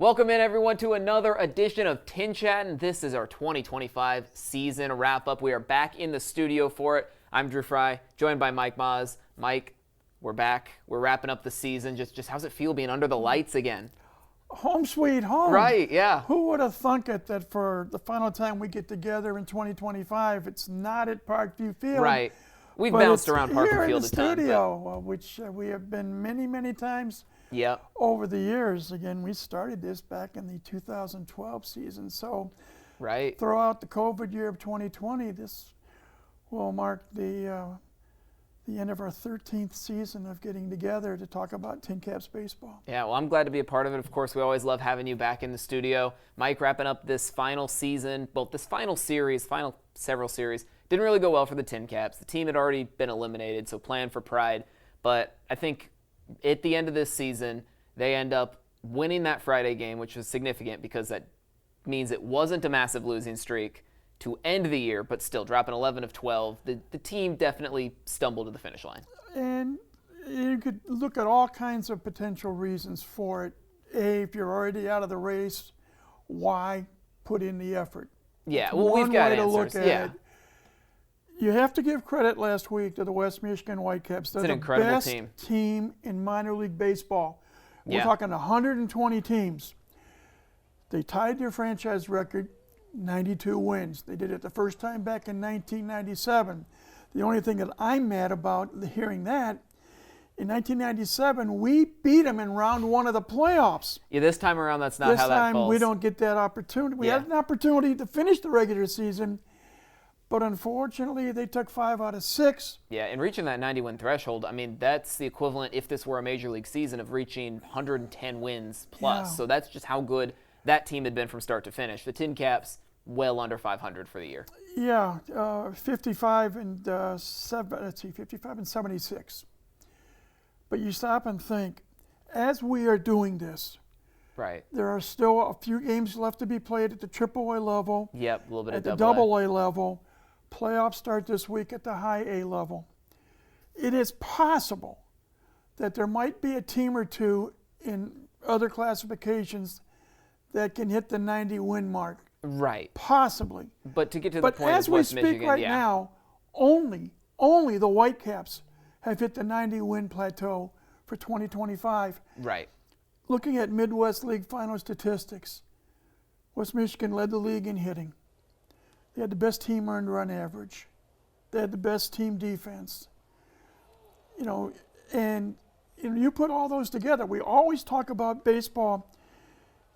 Welcome in, everyone, to another edition of TinChattin. This is our 2025 season wrap-up. We are back in the studio for it. I'm Drew Frey, joined by Mike Maahs. Mike, we're back. We're wrapping up the season. Just how's it feel being under the lights again? Home sweet home. Right, yeah. Who would have thunk it that for the final time we get together in 2025, it's not at Parkview Field. Right. We've bounced around Parkview Field a ton. Here in the studio, which we have been many, many times. Yep. Over the years. Again, we started this back in the 2012 season. So right. Throughout the COVID year of 2020, this will mark the end of our 13th season of getting together to talk about TinCaps baseball. Yeah, well, I'm glad to be a part of it. Of course, we always love having you back in the studio. Mike, wrapping up this final season, both this final several series, didn't really go well for the TinCaps. The team had already been eliminated, so plan for pride. But I think at the end of this season, they end up winning that Friday game, which was significant because that means it wasn't a massive losing streak to end the year, but still dropping 11 of 12. The team definitely stumbled to the finish line. And you could look at all kinds of potential reasons for it. A, if you're already out of the race, why put in the effort? Yeah, well, we've got answers. One way to look at it. You have to give credit last week to the West Michigan Whitecaps. They're it's an incredible team. The best team in minor league baseball. We're yeah. talking 120 teams. They tied their franchise record, 92 wins. They did it the first time back in 1997. The only thing that I'm mad about hearing that, in 1997, we beat them in round one of the playoffs. Yeah, this time around, that's not how that falls. This time, we don't get that opportunity. We had an opportunity to finish the regular season, but unfortunately, they took 5 out of 6. Yeah, and reaching that 90-win threshold, I mean, that's the equivalent, if this were a major league season, of reaching 110 wins plus. Yeah. So that's just how good that team had been from start to finish. The TinCaps, well under 500 for the year. Yeah, 55 and 76. But you stop and think, as we are doing this, right, there are still a few games left to be played at the AAA level. Yep, a little bit of at the AA level. Playoffs start this week at the high A level. It is possible that there might be a team or two in other classifications that can hit the 90-win mark. Right. Possibly. But to get to the point as of we West speak Michigan, right now, only the Whitecaps have hit the 90-win plateau for 2025. Right. Looking at Midwest League final statistics, West Michigan led the league in hitting. They had the best team earned run average. They had the best team defense. And you put all those together. We always talk about baseball.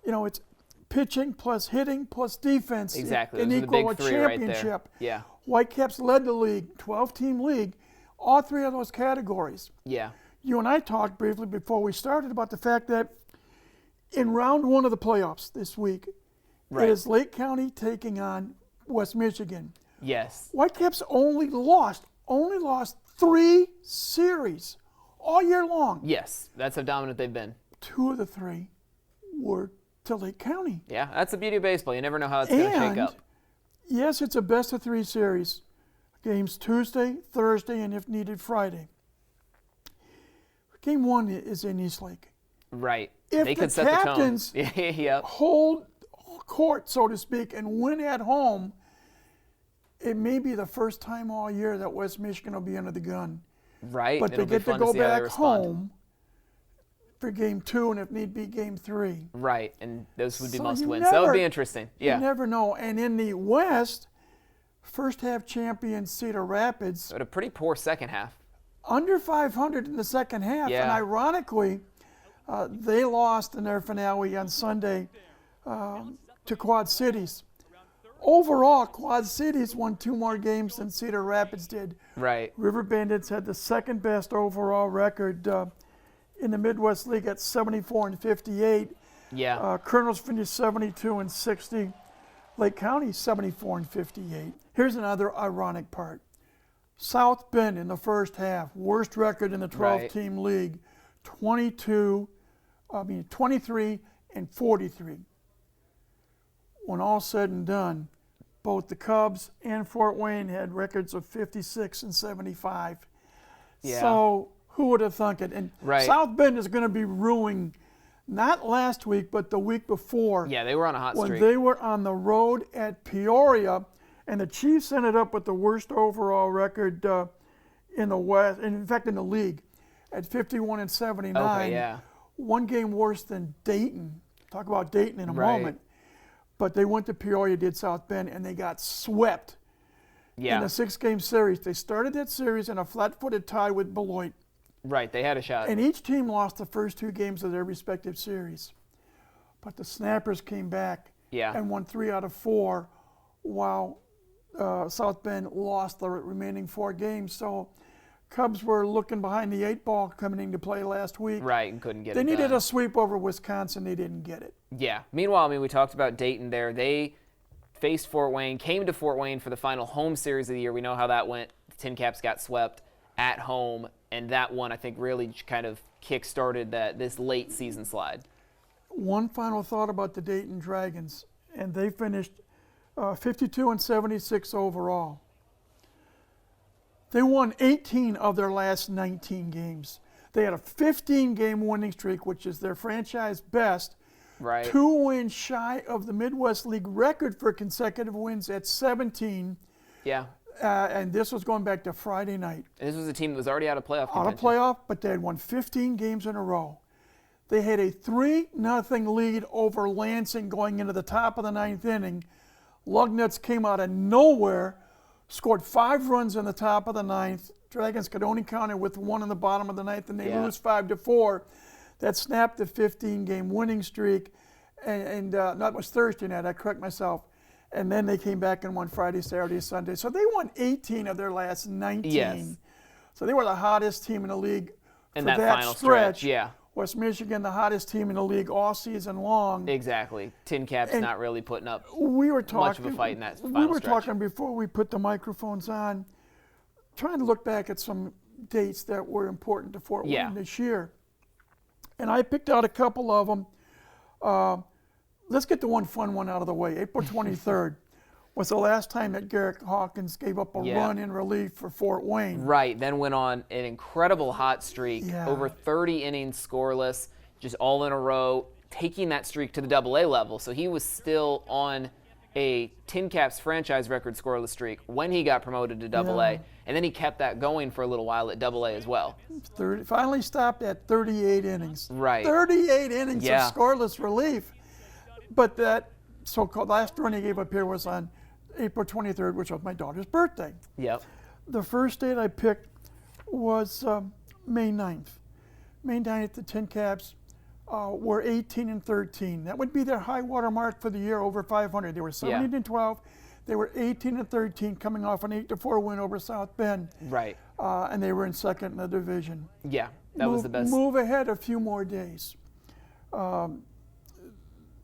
It's pitching plus hitting plus defense. Exactly. And equal a championship. Right there. Yeah. Whitecaps led the league, 12-team league, all 3 of those categories. Yeah. You and I talked briefly before we started about the fact that in round 1 of the playoffs this week, right, it is Lake County taking on West Michigan. Yes. Whitecaps only lost 3 series all year long. Yes, that's how dominant they've been. 2 of the 3 were to Lake County. Yeah, that's the beauty of baseball. You never know how it's going to shake up. Yes, it's a best-of-3 series. Games Tuesday, Thursday, and if needed, Friday. Game 1 is in Eastlake. Right. If they the could set Captains the tone. Yep. hold court, so to speak, and win at home, it may be the first time all year that West Michigan will be under the gun. Right. But they get to go back home for Game 2 and if need be Game 3. Right, and those would be must wins. That would be interesting. Yeah. You never know. And in the West, first half champion Cedar Rapids. But a pretty poor second half. Under 500 in the second half. Yeah. And ironically, they lost in their finale on Sunday to Quad Cities. Overall, Quad Cities won 2 more games than Cedar Rapids did. Right. River Bandits had the second best overall record in the Midwest League at 74 and 58. Yeah. Colonels finished 72 and 60. Lake County 74 and 58. Here's another ironic part. South Bend in the first half, worst record in the 12-team league, 23 and 43. When all said and done, both the Cubs and Fort Wayne had records of 56 and 75. Yeah. So who would have thunk it? And South Bend is going to be ruining not last week, but the week before. Yeah, they were on a hot when streak. they were on the road at Peoria, and the Chiefs ended up with the worst overall record in the West, in fact, in the league, at 51-79. Okay, yeah. One game worse than Dayton. Talk about Dayton in a Right. moment. But they went to Peoria, did South Bend, and they got swept Yeah. in a 6-game series. They started that series in a flat-footed tie with Beloit. Right, they had a shot. And each team lost the first 2 games of their respective series. But the Snappers came back Yeah. and won 3 out of 4, while South Bend lost the remaining 4 games. So Cubs were looking behind the 8 ball coming into play last week. Right, and couldn't get They it needed done. a sweep over Wisconsin. They didn't get it. Yeah. Meanwhile, I mean, we talked about Dayton there. They faced Fort Wayne, came to Fort Wayne for the final home series of the year. We know how that went. The TinCaps got swept at home, and that one, I think, really kind of kick-started this late season slide. One final thought about the Dayton Dragons, and they finished 52-76 overall. They won 18 of their last 19 games. They had a 15-game winning streak, which is their franchise best. Right. 2 wins shy of the Midwest League record for consecutive wins at 17. Yeah. And this was going back to Friday night. And this was a team that was already out of playoff Out contention. of playoff, but they had won 15 games in a row. They had a 3-0 lead over Lansing going into the top of the 9th inning. Lugnuts came out of nowhere, scored 5 runs in the top of the 9th. Dragons could only counter with 1 in the bottom of the 9th, and they lose 5-4. That snapped the 15-game winning streak. And that was Thursday night, I correct myself. And then they came back and won Friday, Saturday, Sunday. So they won 18 of their last 19. Yes. So they were the hottest team in the league In for that final stretch, yeah. West Michigan, the hottest team in the league all season long. Exactly. TinCaps And not really putting up We were talking. much of a fight in that We final were stretch. talking before we put the microphones on, trying to look back at some dates that were important to Fort Yeah. Wayne this year. And I picked out a couple of them. Let's get the one fun one out of the way. April 23rd was the last time that Garrett Hawkins gave up a Yeah. run in relief for Fort Wayne. Right, then went on an incredible hot streak, Yeah. over 30 innings scoreless, just all in a row, taking that streak to the AA level. So he was still on a TinCaps franchise record scoreless streak when he got promoted to AA, Yeah. and then he kept that going for a little while at AA as well. Finally stopped at 38 innings. Right. 38 innings Yeah. of scoreless relief. But that so-called last run he gave up here was on April 23rd, which was my daughter's birthday. Yep. The first date I picked was May 9th. May 9th, the TinCaps were 18-13. That would be their high water mark for the year, over 500. They were 17-12. They were 18-13, coming off an 8-4 win over South Bend. Right. And they were in second in the division. Yeah, that was the best. Move ahead a few more days.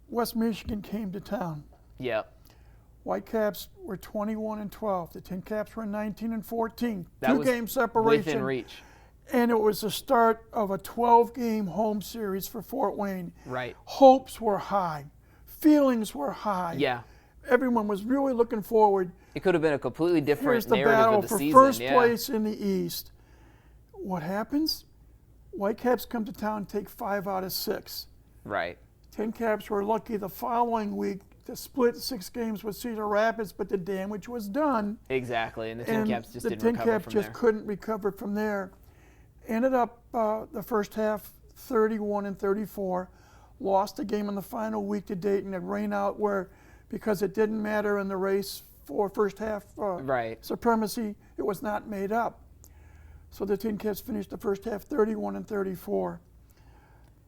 West Michigan came to town. Yep. Whitecaps were 21-12. The TinCaps were 19-14. That was 2-game separation. within reach. And it was the start of a 12-game home series for Fort Wayne. Right. Hopes were high. Feelings were high. Yeah. Everyone was really looking forward. It could have been a completely Here's different the narrative battle of the for season. first Yeah. place in the East. What happens? Whitecaps come to town and take 5 out of 6. Right. TinCaps were lucky the following week to split 6 games with Cedar Rapids, but the damage was done. Exactly, and the And TinCaps just the didn't recover TinCaps from just there. couldn't recover from there. Ended up the first half 31-34. Lost the game in the final week to Dayton at rain out, where because it didn't matter in the race for first half Right. supremacy, it was not made up. So the TinCaps finished the first half 31-34.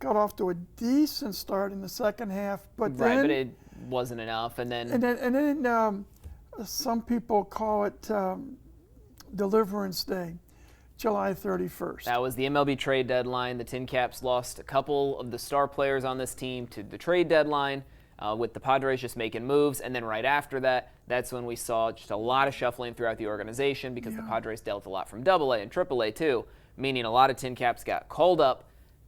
Got off to a decent start in the second half, but Right, then but it wasn't enough, and then some people call it Deliverance Day, July 31st. that was the MLB trade deadline. The TinCaps lost a couple of the star players on this team to the trade deadline, with the Padres just making moves. And then right after that, that's when we saw just a lot of shuffling throughout the organization, because the Padres dealt a lot from AA and AAA too, meaning a lot of TinCaps got called up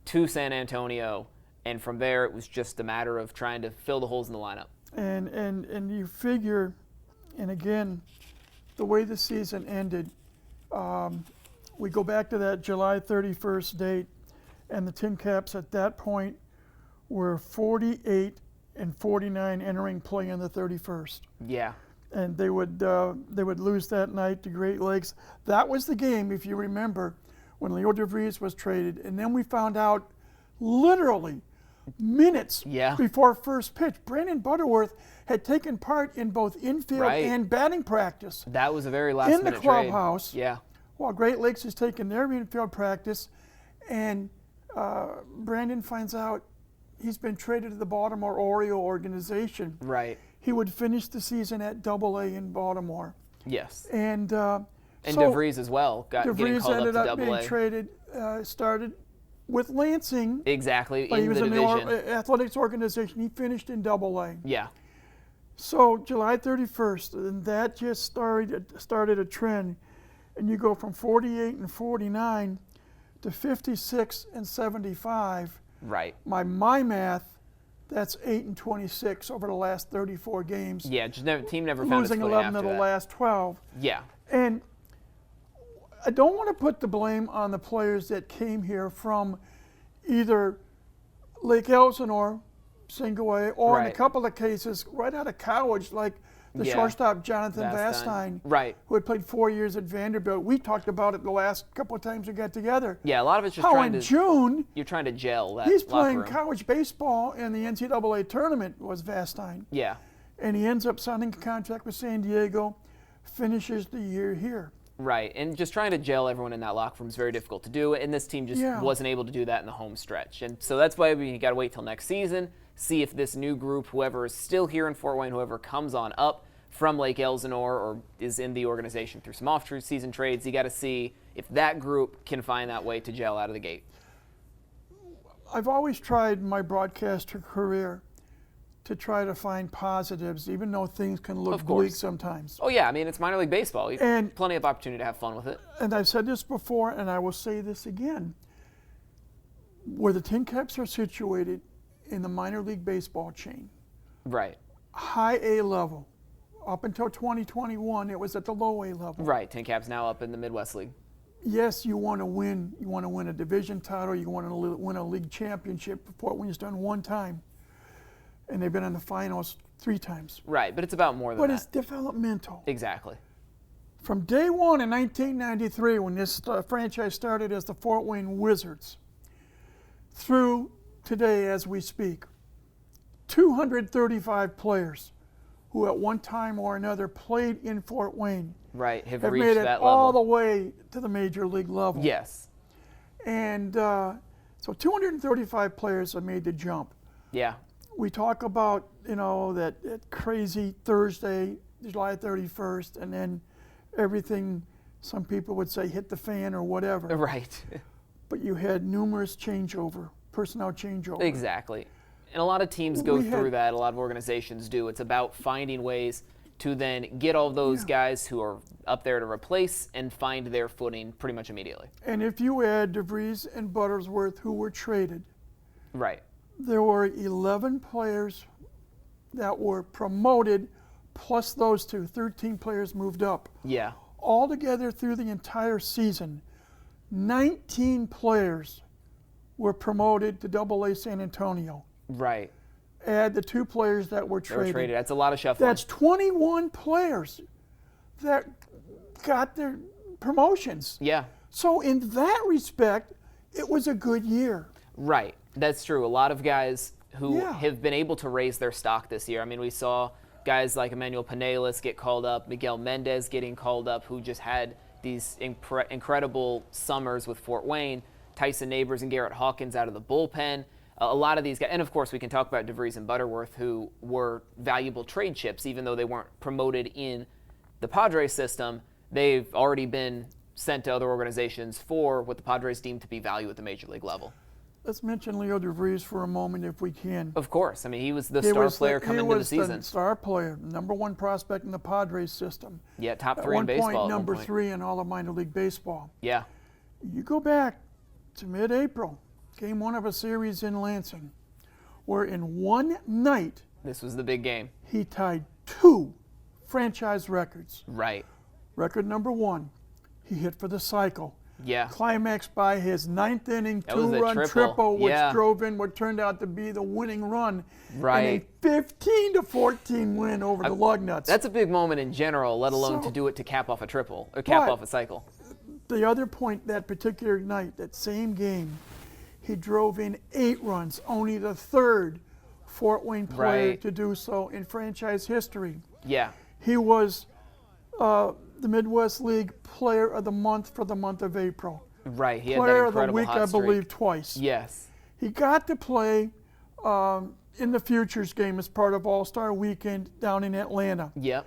to San Antonio. And from there, it was just a matter of trying to fill the holes in the lineup. And you figure, and again, the way the season ended, we go back to that July 31st date, and the TinCaps at that point were 48-49 entering play on the 31st. Yeah. And they would lose that night to Great Lakes. That was the game, if you remember, when Leo DeVries was traded. And then we found out literally minutes before first pitch, Brandon Butterworth had taken part in both infield and batting practice. That was a very last minute in the clubhouse. Yeah. While Great Lakes is taking their infield practice, and Brandon finds out he's been traded to the Baltimore Oriole organization. Right. He would finish the season at Double-A in Baltimore. Yes. And DeVries as well getting called ended up to up Double-A. being traded. Started with Lansing. Exactly. But in he was the in division. the athletics organization. He finished in Double-A. Yeah. So July 31st, and that just started a trend. And you go from 48-49 to 56-75. Right. My math, that's 8-26 over the last 34 games. Yeah, team never found its losing footing 11 after of the that. last 12. Yeah. And I don't want to put the blame on the players that came here from either Lake Elsinore, Singleway, or in a couple of cases right out of college, like the shortstop Jonathan Vastine, who had played 4 years at Vanderbilt. We talked about it the last couple of times we got together. Yeah, a lot of it's just How trying in to. June, you're trying to gel that. he's locker playing room. college baseball in the NCAA tournament, was Vastine. Yeah. And he ends up signing a contract with San Diego, finishes the year here. Right, and just trying to gel everyone in that locker room is very difficult to do, and this team just wasn't able to do that in the home stretch. And so that's why we got to wait till next season, see if this new group, whoever is still here in Fort Wayne, whoever comes on up from Lake Elsinore or is in the organization through some off-season trades, you got to see if that group can find that way to gel out of the gate. I've always tried my broadcaster career to try to find positives, even though things can look bleak sometimes. Oh, yeah. I mean, it's minor league baseball. And plenty of opportunity to have fun with it. And I've said this before, and I will say this again. Where the TinCaps are situated in the minor league baseball chain, right, high A level, up until 2021, it was at the low A level. Right, TinCaps now up in the Midwest League. Yes, you want to win. You want to win a division title. You want to win a league championship. Fort Wayne's done one time. And they've been in the finals 3 times. Right, but it's about more than that. But it's developmental. Exactly. From day one in 1993, when this franchise started as the Fort Wayne Wizards, through today as we speak, 235 players who at one time or another played in Fort Wayne have reached made it that all level. The way to the major league level. Yes. And so 235 players have made the jump. Yeah. We talk about, that crazy Thursday, July 31st, and then everything, some people would say, hit the fan or whatever. Right. But you had numerous personnel changeover. Exactly. And a lot of teams go through that. A lot of organizations do. It's about finding ways to then get all those guys who are up there to replace and find their footing pretty much immediately. And if you add DeVries and Butterworth, who were traded, right, there were 11 players that were promoted, plus those 2. 13 players moved up. Yeah. Altogether through the entire season, 19 players were promoted to Double-A San Antonio. Right. Add the 2 players that were traded. That's a lot of shuffling. That's 21 players that got their promotions. Yeah. So in that respect, it was a good year. Right. That's true. A lot of guys who have been able to raise their stock this year. I mean, we saw guys like Emmanuel Pinellas get called up, Miguel Mendez getting called up, who just had these incredible summers with Fort Wayne. Tyson Neighbors and Garrett Hawkins out of the bullpen. A lot of these guys, and of course we can talk about DeVries and Butterworth, who were valuable trade chips, even though they weren't promoted in the Padres system. They've already been sent to other organizations for what the Padres deem to be value at the major league level. Let's mention Leo DeVries for a moment if we can. Of course. I mean, he was the star player coming into the season. He was the star player, number 1 prospect in the Padres system. Yeah, top 3 in baseball. Number 3 in all of minor league baseball. Yeah. You go back to mid-April, game 1 of a series in Lansing, where in one night, this was the big game. He tied 2 franchise records. Right. Record number 1, he hit for the cycle. Yeah. climaxed by his ninth inning That was a two-run triple, which Yeah. drove in what turned out to be the winning run Right. in a 15-14 win over the Lugnuts. That's a big moment in general, let alone So- to do it to cap off a triple or cap But- off a cycle. The other point, that particular night, that same game, he drove in 8 runs, only the third Fort Wayne player Right. to do so in franchise history. Yeah. He was the Midwest League Player of the Month for the month of April. Right. He had that Player of the incredible Week, hot I streak. believe, twice. Yes. He got to play in the Futures game as part of All-Star Weekend down in Atlanta. Yep.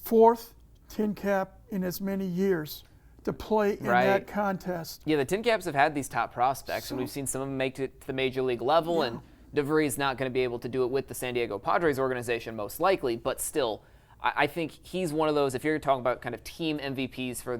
4th tin cap in as many years to play in Right. that contest. Yeah, the TinCaps have had these top prospects, and we've seen some of them make it to the major league level, and DeVries not going to be able to do it with the San Diego Padres organization most likely, but still, I think he's one of those, if you're talking about kind of team MVPs for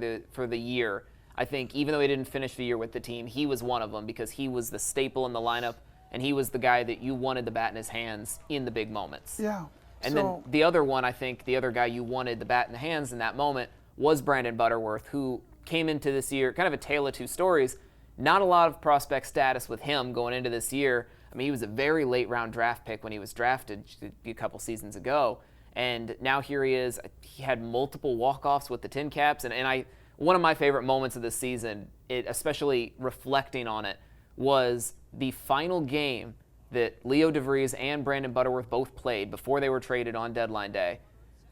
the year, I think even though he didn't finish the year with the team, he was one of them because he was the staple in the lineup, and he was the guy that you wanted the bat in his hands in the big moments. Yeah. And So- then the other one, I think, the other guy you wanted the bat in the hands in that moment was Brandon Butterworth, who came into this year, kind of a tale of two stories. Not a lot of prospect status with him going into this year. I mean, he was a very late round draft pick when he was drafted a couple seasons ago. And now here he is. He had multiple walk-offs with the TinCaps. And one of my favorite moments of this season, especially reflecting on it, was the final game that Leo DeVries and Brandon Butterworth both played before they were traded on deadline day,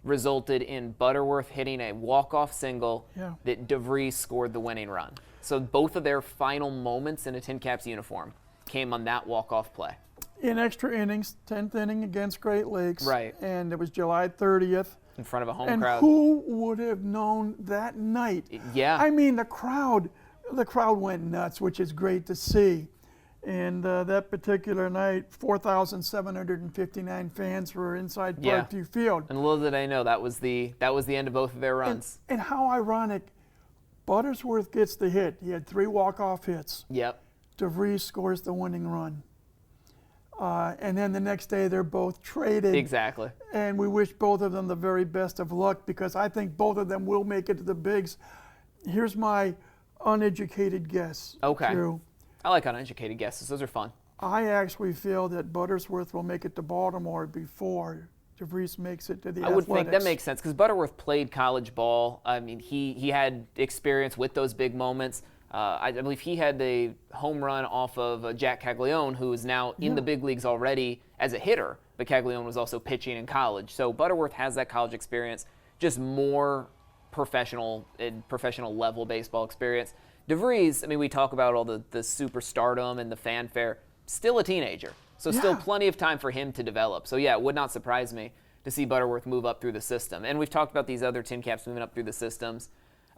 resulted in Butterworth hitting a walk-off single that DeVries scored the winning run. So both of their final moments in a TinCaps uniform came on that walk-off play. In extra innings, 10th inning against Great Lakes. Right. And it was July 30th. In front of a home And crowd. who would have known that night? Yeah. I mean, the crowd went nuts, which is great to see. And that particular night, 4,759 fans were inside Yeah. Parkview Field. And little did I know that was the end of both of their runs. And how ironic, Buttersworth gets the hit. He had 3 walk-off hits. Yep. DeVries scores the winning run. And then the next day, they're both traded. Exactly. And we wish both of them the very best of luck because I think both of them will make it to the bigs. Here's my uneducated guess. Okay. Drew. I like uneducated guesses. Those are fun. I actually feel that Buttersworth will make it to Baltimore before DeVries makes it to the I would think that Athletics. makes sense because Butterworth played college ball. I mean, he had experience with those big moments. I believe he had the home run off of Jack Caglione, who is now in the big leagues already as a hitter, but Caglione was also pitching in college. So Butterworth has that college experience, just more professional level baseball experience. DeVries, I mean, we talk about all the superstardom and the fanfare, still a teenager. So still Yeah. plenty of time for him to develop. So yeah, it would not surprise me to see Butterworth move up through the system. And we've talked about these other TinCaps moving up through the systems.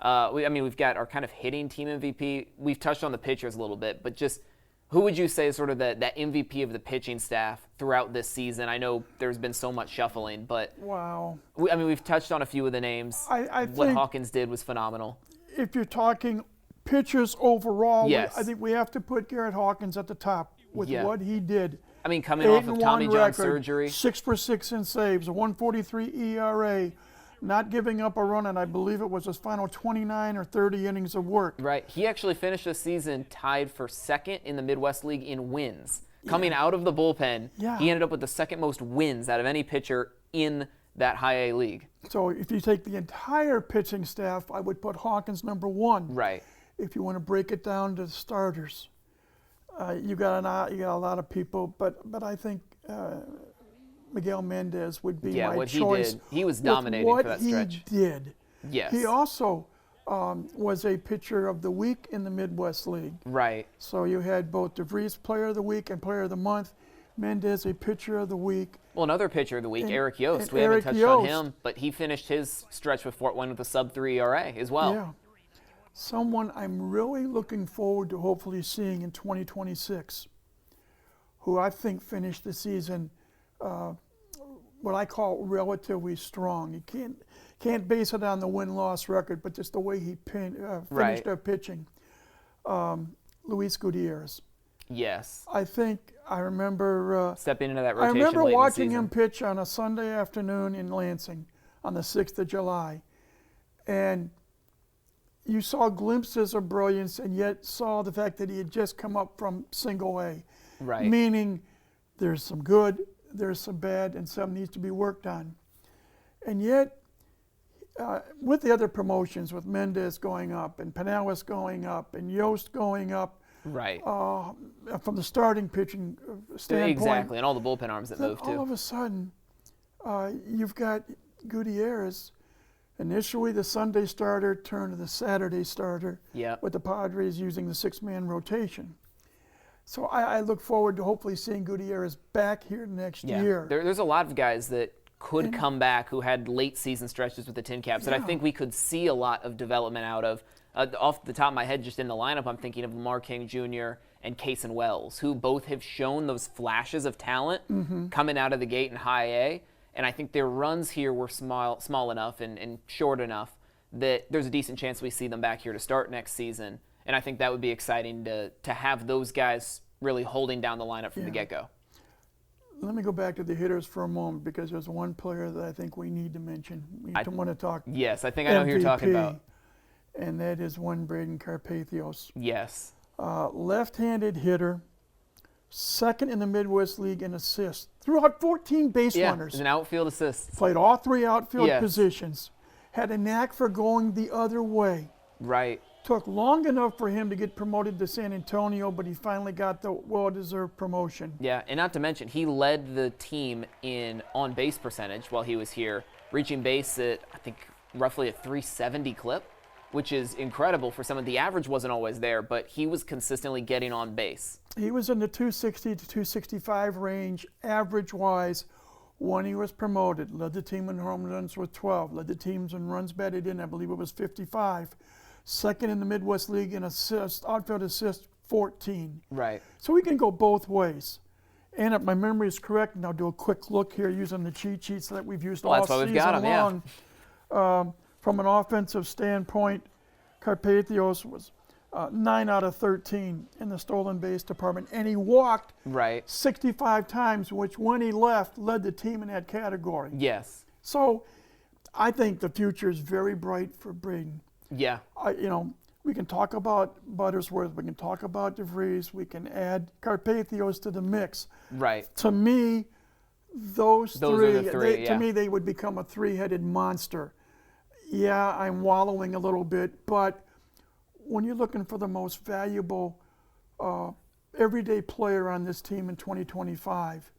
We've got our kind of hitting team MVP. We've touched on the pitchers a little bit, but just who would you say is sort of that MVP of the pitching staff throughout this season? I know there's been so much shuffling, but Wow. we've touched on a few of the names. I What think Hawkins did was phenomenal. if you're talking pitchers overall, Yes. I think we have to put Garrett Hawkins at the top with Yeah. what he did. I mean, coming off of 8-1 Tommy John record, surgery. 6 for 6 in saves, a 143 ERA, not giving up a run, and I believe it was his final 29 or 30 innings of work. Right. He actually finished the season tied for second in the Midwest League in wins. Coming out of the bullpen, Yeah. he ended up with the second most wins out of any pitcher in that high A league. So if you take the entire pitching staff, I would put Hawkins number 1. Right. If you want to break it down to the starters, you got a lot of people, but I think Miguel Mendez would be Yeah, my what he choice. did, he was with dominating what for that he stretch. did. Yes. He also was a pitcher of the week in the Midwest League. Right. So you had both DeVries Player of the Week and Player of the Month. Mendez a Pitcher of the Week. Well, another pitcher of the week, And- Eric Yost. and We Eric haven't touched on Yost. him, but he finished his stretch with Fort Wayne with a sub-3 ERA as well. Yeah. Someone I'm really looking forward to hopefully seeing in 2026, who I think finished the season what I call relatively strong. You can't base it on the win-loss record, but just the way he finished Right. their pitching. Luis Gutierrez. Yes. I think I remember. Stepping into that I rotation remember late in the watching season. him pitch on a Sunday afternoon in Lansing on the 6th of July. And you saw glimpses of brilliance and yet saw the fact that he had just come up from single A. Right. Meaning there's some good, there's some bad, and some needs to be worked on. And yet, with the other promotions, with Mendez going up and Pinellas going up and Yost going up, Right. From the starting pitching standpoint. Exactly, and all the bullpen arms that moved too. All of a sudden, you've got Gutierrez, initially the Sunday starter turned to the Saturday starter, Yep. with the Padres using the six-man rotation. So I look forward to hopefully seeing Gutierrez back here next year. There's a lot of guys that could come back who had late season stretches with the TinCaps that I think we could see a lot of development out of. Off the top of my head, just in the lineup, I'm thinking of Lamar King Jr. and Cason Wells, who both have shown those flashes of talent coming out of the gate in high A. And I think their runs here were small enough and short enough that there's a decent chance we see them back here to start next season. And I think that would be exciting to have those guys really holding down the lineup from the get-go. Let me go back to the hitters for a moment, because there's one player that I think we need to mention. We want to talk. Yes, I think I know who you're talking about. And that is one Braden Carpathios. Yes. Left-handed hitter, second in the Midwest League in assists. Threw out 14 base runners. Yeah, an outfield assist. Played all three outfield positions. Had a knack for going the other way. Right. Took long enough for him to get promoted to San Antonio, but he finally got the well-deserved promotion. Yeah, and not to mention, he led the team in on-base percentage while he was here, reaching base at, I think, roughly a 370 clip, which is incredible for someone. The average wasn't always there, but he was consistently getting on base. He was in the 260 to 265 range, average-wise, when he was promoted. Led the team in home runs with 12. Led the teams in runs batted in, I believe it was 55. Second in the Midwest League in assists, outfield assists, 14. Right. So we can go both ways. And if my memory is correct, and I'll do a quick look here using the cheat sheets that we've used all season long. From an offensive standpoint, Carpathios was 9 out of 13 in the stolen base department, and he walked 65 times, which when he left led the team in that category. Yes. So I think the future is very bright for Braden. Yeah. We can talk about Buttersworth, we can talk about DeVries, we can add Carpathios to the mix. Right. To me, those three, are the three, to me, they would become a three-headed monster. Yeah, I'm wallowing a little bit, but when you're looking for the most valuable everyday player on this team in 2025,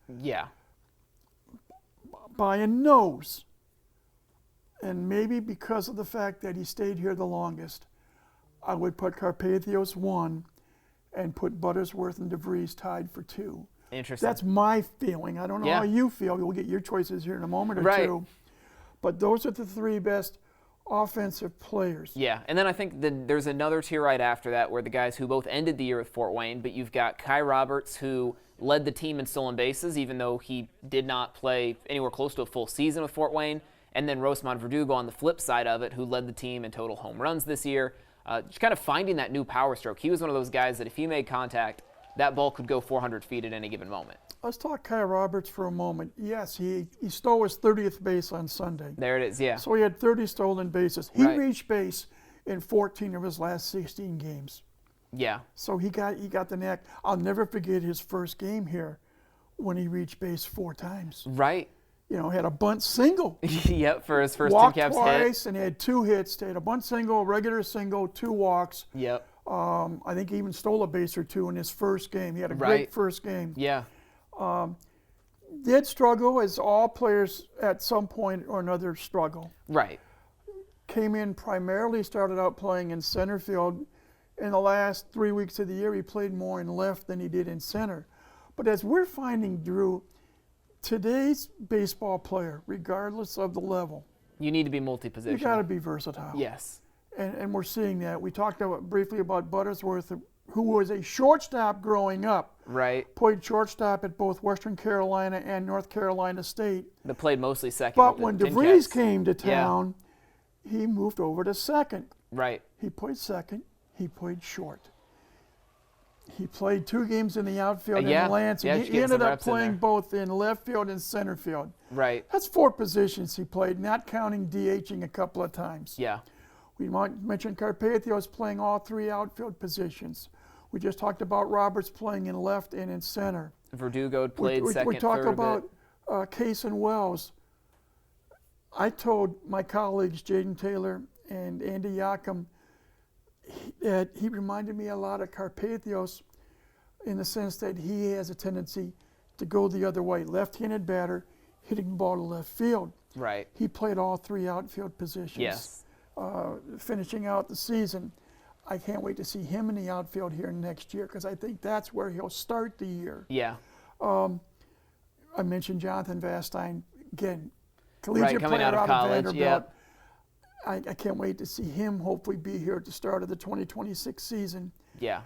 by a nose, and maybe because of the fact that he stayed here the longest, I would put Carpathios 1 and put Buttersworth and DeVries tied for 2. Interesting. That's my feeling. I don't know how you feel. We'll get your choices here in a moment or two. But those are the three best offensive players. Yeah, and then I think there's another tier right after that where the guys who both ended the year with Fort Wayne, but you've got Kai Roberts, who led the team in stolen bases, even though he did not play anywhere close to a full season with Fort Wayne, and then Rosemont Verdugo on the flip side of it, who led the team in total home runs this year. Just kind of finding that new power stroke. He was one of those guys that if he made contact, that ball could go 400 feet at any given moment. Let's talk Kai Roberts for a moment. Yes, he stole his 30th base on Sunday. There it is, yeah. So he had 30 stolen bases. He reached base in 14 of his last 16 games. Yeah. So he got the knack. I'll never forget his first game here when he reached base 4 times. Right. Had a bunt single. Yep, for his first Walked TinCaps twice, hit. and he had 2 hits. He had a bunt single, a regular single, 2 walks. Yep. I think he even stole a base or 2 in his first game. He had a great first game. Yeah. Did struggle, as all players at some point or another struggle. Right. Came in primarily, started out playing in center field. In the last 3 weeks of the year, he played more in left than he did in center. But as we're finding, Drew, today's baseball player, regardless of the level, you need to be multi-positional. You got to be versatile. Yes. And we're seeing that. We talked briefly about Buttersworth, who was a shortstop growing up. Right. Played shortstop at both Western Carolina and North Carolina State. But played mostly second. But when DeVries came to town, he moved over to second. Right. He played second. He played short. He played 2 games in the outfield in Lansing. He ended up playing both in left field and center field. Right. That's 4 positions he played, not counting DHing a couple of times. Yeah. We mentioned Carpathios playing all three outfield positions. We just talked about Roberts playing in left and in center. Verdugo played second, we talk third about Case and Wells. I told my colleagues, Jaden Taylor and Andy Yakum, that he reminded me a lot of Carpathios in the sense that he has a tendency to go the other way. Left-handed batter, hitting the ball to left field. Right. He played all three outfield positions. Yes. Finishing out the season, I can't wait to see him in the outfield here next year because I think that's where he'll start the year. Yeah. I mentioned Jonathan Vastine, again, collegiate coming player out of college, Vanderbilt. yep. I can't wait to see him hopefully be here at the start of the 2026 season. Yeah.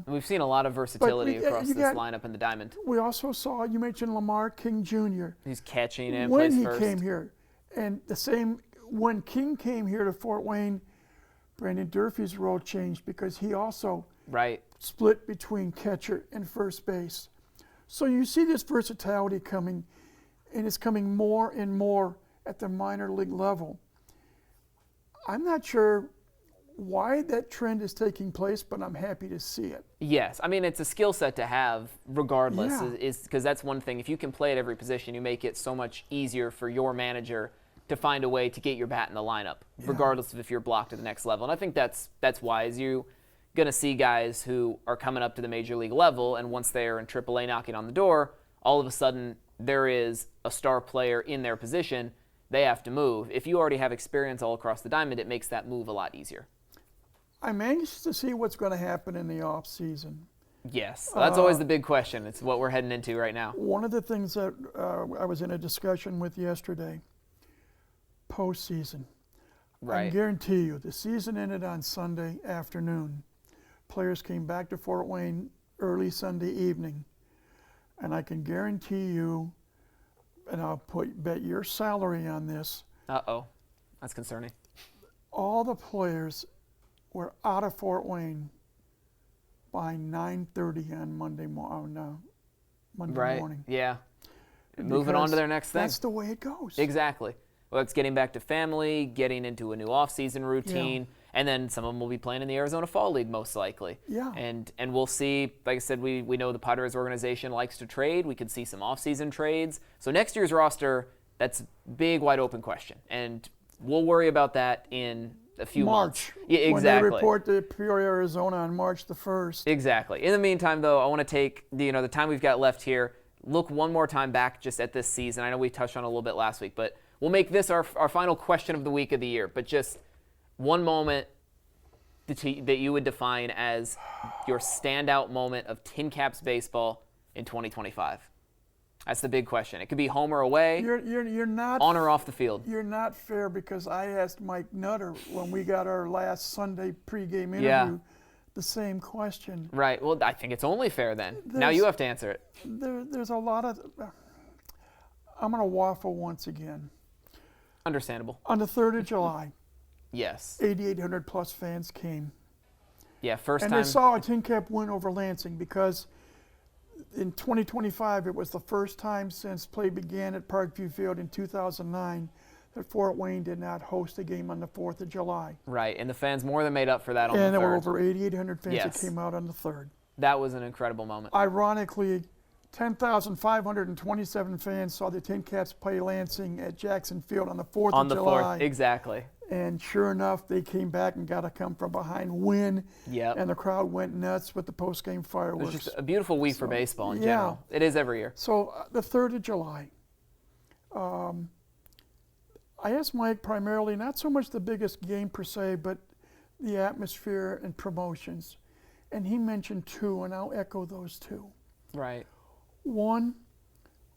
We've seen a lot of versatility across this lineup in the diamond. We also saw, you mentioned Lamar King Jr. He's catching and when plays first. When he came here. And the same, when King came here to Fort Wayne, Brandon Durfee's role changed because he also split between catcher and first base. So you see this versatility coming, and it's coming more and more at the minor league level. I'm not sure why that trend is taking place, but I'm happy to see it. Yes, I mean, it's a skill set to have regardless, Yeah. is because that's one thing. If you can play at every position, you make it so much easier for your manager to find a way to get your bat in the lineup, regardless of if you're blocked to the next level. And I think that's wise. You're going to see guys who are coming up to the major league level, and once they're in AAA knocking on the door, all of a sudden there is a star player in their position. They have to move. If you already have experience all across the diamond, it makes that move a lot easier. I'm anxious to see what's going to happen in the off season. Yes, that's always the big question. It's what we're heading into right now. One of the things that I was in a discussion with yesterday, postseason. I can guarantee you, the season ended on Sunday afternoon. Players came back to Fort Wayne early Sunday evening. And I can guarantee you, and I'll bet your salary on this. Uh-oh, that's concerning. All the players were out of Fort Wayne by 9:30 on Monday morning. Yeah. Moving on to their next thing. That's the way it goes. Exactly. Well, it's getting back to family, getting into a new off-season routine, and then some of them will be playing in the Arizona Fall League most likely. Yeah. And we'll see, like I said, we know the Padres organization likes to trade. We could see some off-season trades. So next year's roster, that's a big, wide open question. And we'll worry about that in a few months. Yeah, exactly. When they report to Peoria, Arizona on March the 1st. Exactly. In the meantime, though, I want to take the time we've got left here, look one more time back just at this season. I know we touched on it a little bit last week, but we'll make this our final question of the week of the year. But just one moment that you would define as your standout moment of TinCaps baseball in 2025. That's the big question. It could be home or away, you're not on or off the field. You're not fair because I asked Mike Nutter when we got our last Sunday pregame interview the same question. Right. Well, I think it's only fair then. Now you have to answer it. There's a lot of I'm going to waffle once again. Understandable. On the 3rd of July, yes, 8,800 plus fans came. Yeah, first time. And they saw a TinCap win over Lansing because in 2025, it was the first time since play began at Parkview Field in 2009 that Fort Wayne did not host a game on the 4th of July. Right, and the fans more than made up for that on the 3rd. And there were over 8,800 fans that came out on the 3rd. That was an incredible moment. Ironically, 10,527 fans saw the TinCaps play Lansing at Jackson Field on the 4th of July. On the 4th, exactly. And sure enough, they came back and got a come-from-behind win. Yep. And the crowd went nuts with the post-game fireworks. It was just a beautiful week for baseball in general. It is every year. So the 3rd of July, I asked Mike primarily, not so much the biggest game per se, but the atmosphere and promotions. And he mentioned two, and I'll echo those two. Right. One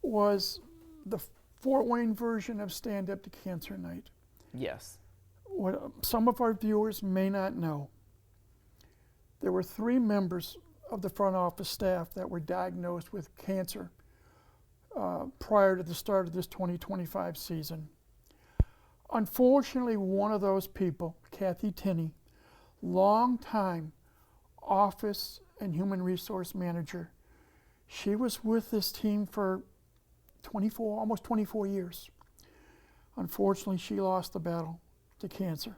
was the Fort Wayne version of Stand Up to Cancer Night. Yes. What some of our viewers may not know, there were 3 members of the front office staff that were diagnosed with cancer prior to the start of this 2025 season. Unfortunately, one of those people, Kathy Tinney, longtime office and human resource manager, she was with this team for almost 24 years. Unfortunately, she lost the battle to cancer.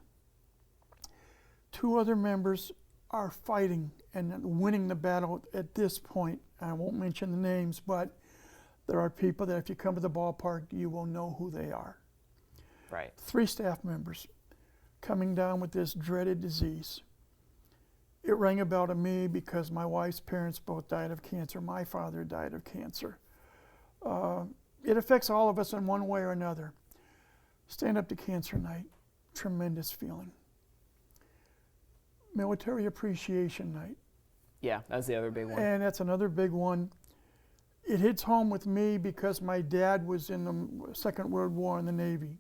2 other members are fighting and winning the battle at this point. I won't mention the names, but there are people that if you come to the ballpark, you will know who they are. Right. 3 staff members coming down with this dreaded disease. It rang a bell to me because my wife's parents both died of cancer. My father died of cancer. It affects all of us in one way or another. Stand up to cancer night, tremendous feeling. Military appreciation night. Yeah, that's the other big one. And that's another big one. It hits home with me because my dad was in the Second World War in the Navy.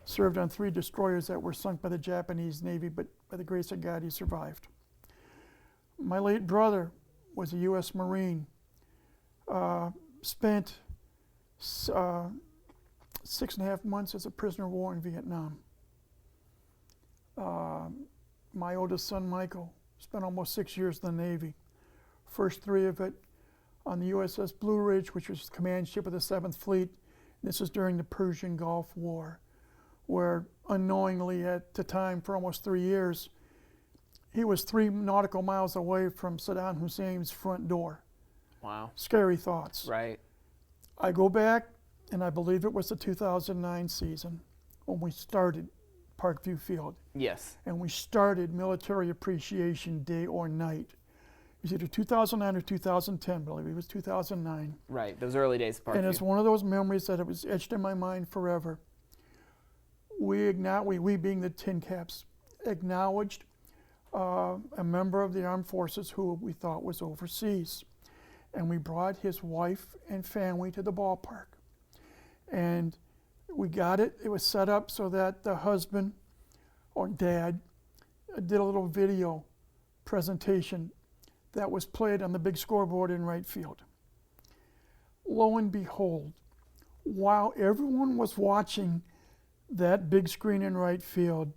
Served on 3 destroyers that were sunk by the Japanese Navy, but by the grace of God, he survived. My late brother was a U.S. Marine. Spent 6.5 months as a prisoner of war in Vietnam. My oldest son, Michael, spent almost 6 years in the Navy. First 3 of it on the USS Blue Ridge, which was the command ship of the 7th Fleet. This is during the Persian Gulf War, where unknowingly at the time for almost 3 years, he was 3 nautical miles away from Saddam Hussein's front door. Wow. Scary thoughts. Right. I go back, and I believe it was the 2009 season when we started Parkview Field. Yes. And we started Military Appreciation Day or night. It was either 2009 or 2010, I believe it was 2009. Right, those early days of Parkview. And it's one of those memories that it was etched in my mind forever. We being the TinCaps, acknowledged a member of the armed forces who we thought was overseas. And we brought his wife and family to the ballpark. And we got it. It was set up so that the husband or dad did a little video presentation that was played on the big scoreboard in right field. Lo and behold, while everyone was watching that big screen in right field,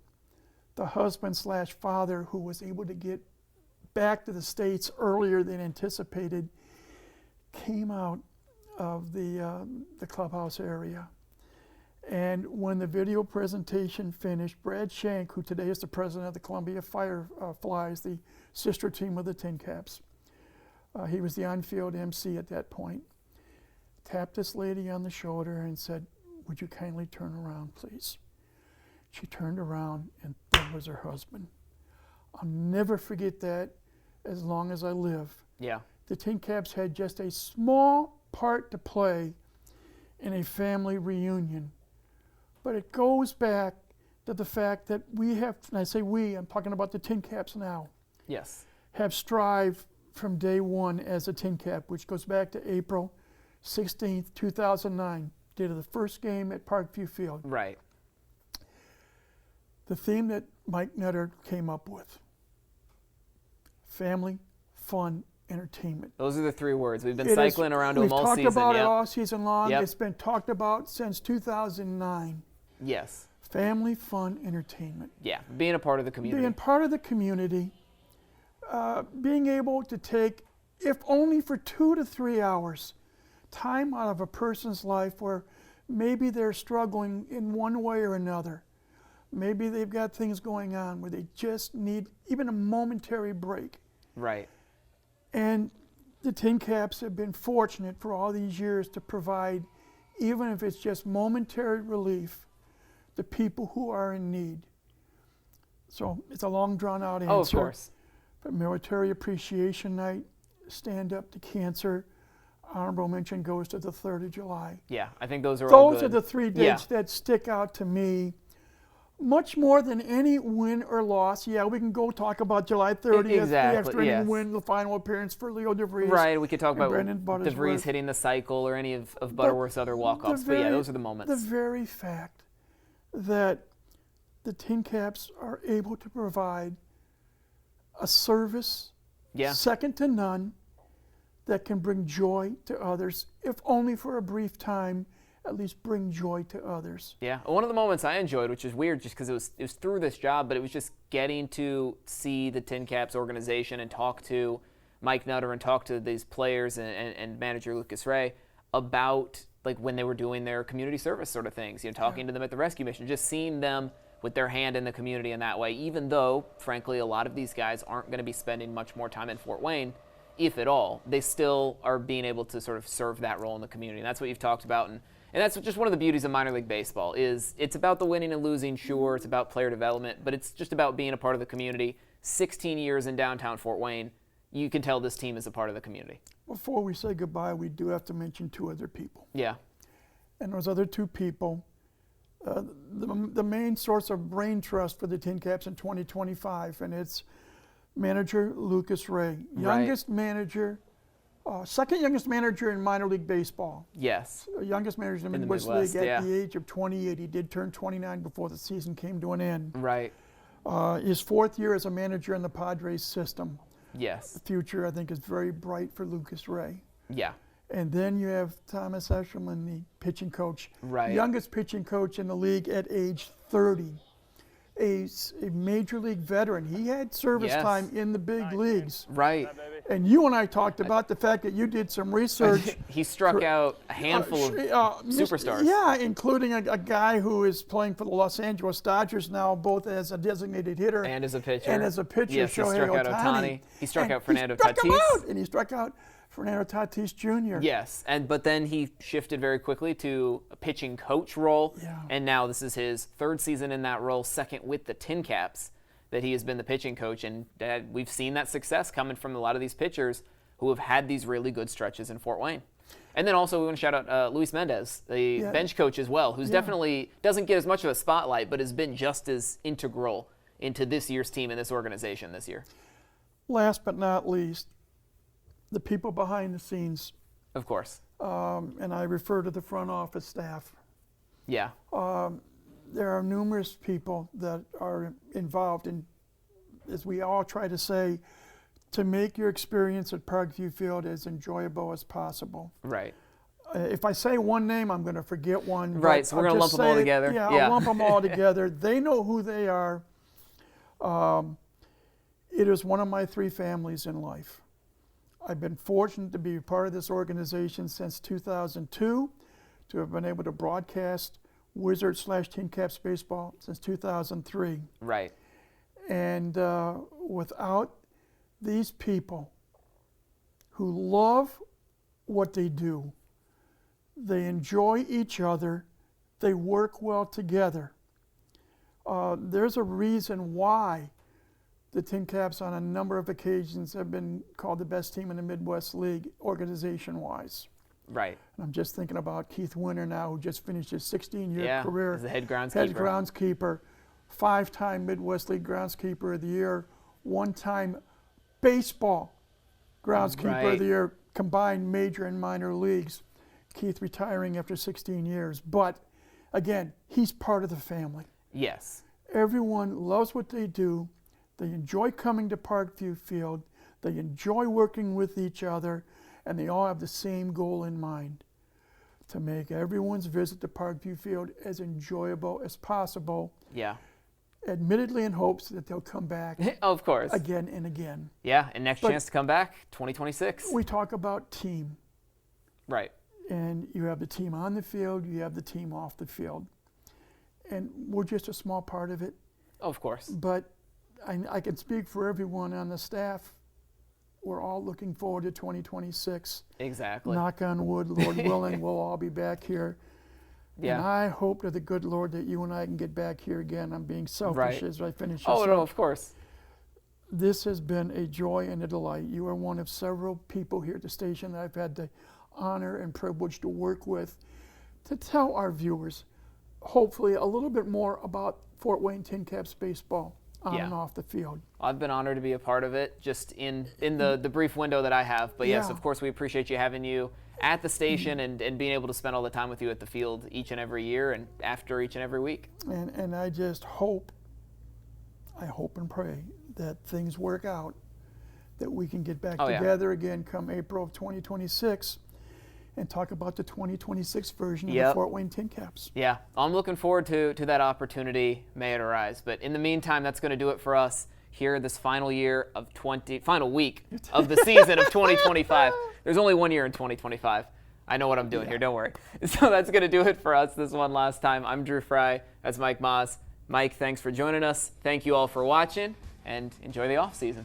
the husband/father, who was able to get back to the States earlier than anticipated, came out of the clubhouse area. And when the video presentation finished, Brad Shank, who today is the president of the Columbia Fireflies, the sister team of the TinCaps, he was the on-field MC at that point, tapped this lady on the shoulder and said, "Would you kindly turn around, please?" She turned around, and that was her husband. I'll never forget that as long as I live. Yeah. The TinCaps had just a small part to play in a family reunion. But it goes back to the fact that we have, and I say we, I'm talking about the TinCaps now, Yes. have strived from day one as a TinCap, which goes back to April 16th, 2009, date of the first game at Parkview Field. Right. The theme that Mike Nutter came up with: family, fun, entertainment. Those are the 3 words. We've been cycling around to them all season. We've talked about it Yep. all season long. Yep. It's been talked about since 2009. Yes. Family, fun, entertainment. Yeah, being a part of the community. Being part of the community, being able to take, if only for 2 to 3 hours, time out of a person's life where maybe they're struggling in one way or another. Maybe they've got things going on where they just need even a momentary break. Right. And the TinCaps have been fortunate for all these years to provide, even if it's just momentary relief, to people who are in need. So it's a long, drawn-out answer. Oh, of course. But Military Appreciation Night, Stand Up to Cancer, honorable mention goes to the 3rd of July. Yeah, I think those are all good. Those are the 3 dates that stick out to me much more than any win or loss. Yeah, we can go talk about July 30th, the extra inning win, the final appearance for Leo DeVries. Right, we could talk about Brendan DeVries hitting the cycle or any of Butterworth's other walk-offs. But yeah, those are the moments. The very fact that the TinCaps are able to provide a service second to none that can bring joy to others, if only for a brief time, at least bring joy to others. Yeah, one of the moments I enjoyed, which is weird just because it was through this job, but it was just getting to see the TinCaps organization and talk to Mike Nutter and talk to these players and manager Lucas Ray about like when they were doing their community service sort of things, talking to them at the rescue mission, just seeing them with their hand in the community in that way, even though, frankly, a lot of these guys aren't going to be spending much more time in Fort Wayne, if at all. They still are being able to sort of serve that role in the community. And that's what you've talked about. And that's just one of the beauties of minor league baseball is it's about the winning and losing, sure. It's about player development, but it's just about being a part of the community. 16 years in downtown Fort Wayne, you can tell this team is a part of the community. Before we say goodbye, we do have to mention two other people. Yeah. And those other two people, the main source of brain trust for the TinCaps in 2025, and it's manager Lucas Ray, youngest manager, second youngest manager in minor league baseball. Yes. Youngest manager in the Midwest League at the age of 28. He did turn 29 before the season came to an end. Right. His fourth year as a manager in the Padres system. Yes. The future, I think, is very bright for Lucas Ray. Yeah. And then you have Thomas Eshelman, the pitching coach. Right. Youngest pitching coach in the league at age 30. A major league veteran. He had service time in the big leagues. Right. And you and I talked about the fact that you did some research. He struck out a handful of superstars. Yeah, including a guy who is playing for the Los Angeles Dodgers now, both as a designated hitter and as a pitcher. Yes, he struck out Ohtani. He struck out Fernando Tatis. He struck out Fernando Tatis Jr. Yes, but then he shifted very quickly to a pitching coach role, and now this is his third season in that role, second with the TinCaps, that he has been the pitching coach, and we've seen that success coming from a lot of these pitchers who have had these really good stretches in Fort Wayne. And then also we want to shout out Luis Mendez, the bench coach as well, who's definitely doesn't get as much of a spotlight, but has been just as integral into this year's team and this organization this year. Last but not least, the people behind the scenes. Of course. And I refer to the front office staff. Yeah. There are numerous people that are involved in, as we all try to say, to make your experience at Parkview Field as enjoyable as possible. Right. If I say one name, I'm going to forget one. Right, so we're going to lump them all together. Yeah, I'll lump them all together. They know who they are. It is one of my three families in life. I've been fortunate to be a part of this organization since 2002, to have been able to broadcast Wizards/TinCaps baseball since 2003. Right. And without these people who love what they do, they enjoy each other, they work well together. There's a reason why the TinCaps on a number of occasions have been called the best team in the Midwest League organization-wise. Right. And I'm just thinking about Keith Winter now, who just finished his 16-year career as the head groundskeeper. Head groundskeeper, 5-time Midwest League groundskeeper of the year, 1-time baseball groundskeeper of the year, combined major and minor leagues. Keith retiring after 16 years. But again, he's part of the family. Yes. Everyone loves what they do. They enjoy coming to Parkview Field. They enjoy working with each other, and they all have the same goal in mind, to make everyone's visit to Parkview Field as enjoyable as possible. Yeah. Admittedly in hopes that they'll come back of course. Again and again. Yeah, and next chance to come back, 2026. We talk about team. Right. And you have the team on the field, you have the team off the field. And we're just a small part of it. Of course. But I can speak for everyone on the staff. We're all looking forward to 2026. Exactly. Knock on wood, Lord willing, we'll all be back here. Yeah. And I hope to the good Lord that you and I can get back here again. I'm being selfish as I finish this up. No, of course. This has been a joy and a delight. You are one of several people here at the station that I've had the honor and privilege to work with, to tell our viewers, hopefully, a little bit more about Fort Wayne TinCaps baseball on and off the field. I've been honored to be a part of it, just in the brief window that I have. But yes, of course, we appreciate you having you at the station and being able to spend all the time with you at the field each and every year and after each and every week. And I just hope and pray that things work out, that we can get back together again come April of 2026 and talk about the 2026 version of the Fort Wayne TinCaps. Yeah, I'm looking forward to that opportunity, may it arise. But in the meantime, that's going to do it for us here this final week of the season of 2025. There's only 1 year in 2025. I know what I'm doing here, don't worry. So that's going to do it for us this one last time. I'm Drew Frey. That's Mike Maahs. Mike, thanks for joining us. Thank you all for watching, and enjoy the offseason.